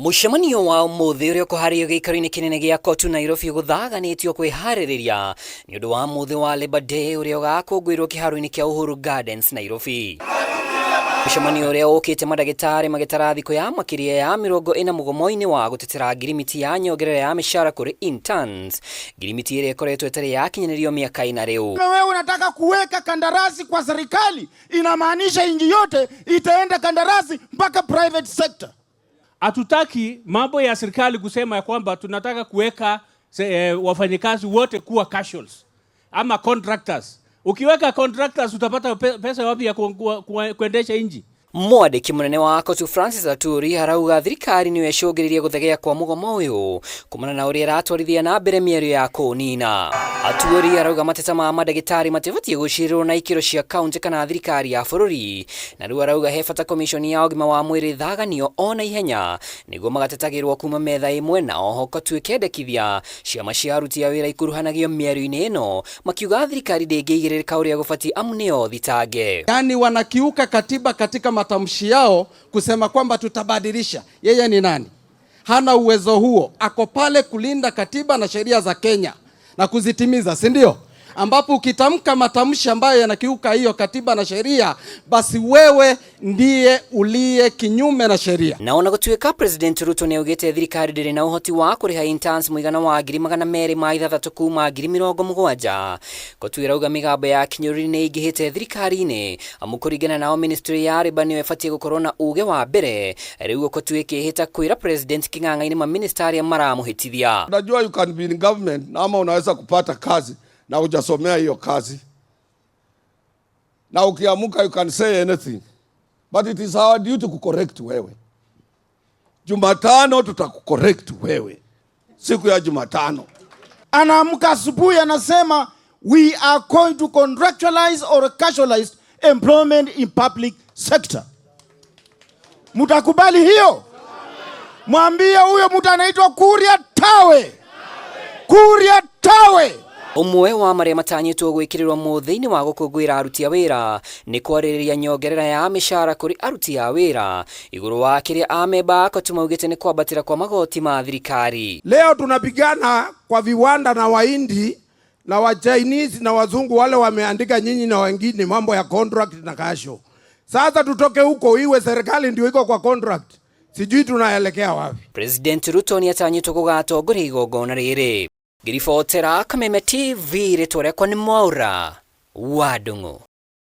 Mucemanio wa umuthi uria ukuhario giikaro-ini kinene gia Kotu Nairobi guthaganitio kwihariria ni undu wa muthi wa Labour Day uria ugakungwirwo kiharo-ini kia Uhuru Gardens Nairobi. Mucemanio uria ukite madagitari magitara thiko ya makiria ya 40 mugomo-ini wa gutetera ngirimiti ya nyongerera ya mishara kuri interns. Ngirimiti iria ikoretwo itari yakinyanirio miaka ina riu. Wewe unataka kuweka kandarasi kwa serikali, inamaanisha inji yote itaenda kandarasi mpaka private sector. Hatutaki mambo ya serikali kusema ya kwamba tunataka kuweka wafanyikazi wote kuwa casuals ama contractors. Ukiweka contractors utapata pesa wapi ya kuendesha inji? Mwandiki munene wa Kotu Francis Aturi arauga thirikari niyo icungiririe guthegea kwa mugomo uyu kumana na uria ratwarithia na mbere mierio ya kunina. Aturi arauga mateta ma madagitari mativatie gucirirwo na ikiro cia kaunti kana thirikari ya bururi, na riu arauga he bata commission ya ugima wa mwiri thaganio ona ihenya niguo magatetagirwo kuma metha imwe na oho Kotu ikendekithia ciama cia aruti a wira ikuruhanagio mierio-ini ino makiuga thirikari ndingiigirika uria gubati amu nio thitange. Yani wanakiuka katiba katika matamshi yao kusema kwamba tutabadilisha. Yeye ni nani? Hana uwezo huo. Ako pale kulinda katiba na sheria za Kenya na kuzitimiza, si ndio? Ambapo ukitamka matamshi ambayo yanakiuka hiyo katiba na sheria, basi wewe ndiye uliye kinyume na sheria. Naona gutuika President Ruto ni augite thirikari ndiri na uhoti wa kuriha interns muigana wa 260 kuma 70,000. Kotu irauga migambo ya kinyuriri ni ingihite thirikari-ini amu kuringana nao ministry ya Labour niyo ifatie gukorwo na uge wa mbere riu Kotu ikihita kwira President king'ang'a-ini ma ministry maramuhitithia. Unajua you can be in government na ama unaweza kupata kazi na hujasomea hiyo kazi, na ukiamuka you can say anything, but it is our duty kucorrect wewe. Jumatano tutakucorrect wewe siku ya Jumatano. Anaamka asubuhi anasema we are going to contractualize or casualize employment in public sector. Mutakubali hiyo? Mwambie huyo mtu anaitwa Kuria Tawe. Kuria Tawe. Umwe wa maria matanyitwo gwikirirwa muthiini wa gukungwira aruti a wira ni kwaririria nyongerera ya mishara kuri aruti a wira iguru wa kiria ameba Kotu maugite ni kwabatira kwa magoti ma thirikari. Leo tunapigana kwa viwanda na Wahindi na wa Chinese na wazungu wale wameandika nyinyi na wengine mambo ya contract na kasho. Sasa tutoke huko iwe serikali ndio iko kwa contract. Sijui tunaelekea wapi. President Ruto ni atanyitwo gugatongoria igongona riri. Ngiribotera Kameme TV ritwa riakwa ni Mwaura wa Ndung'u.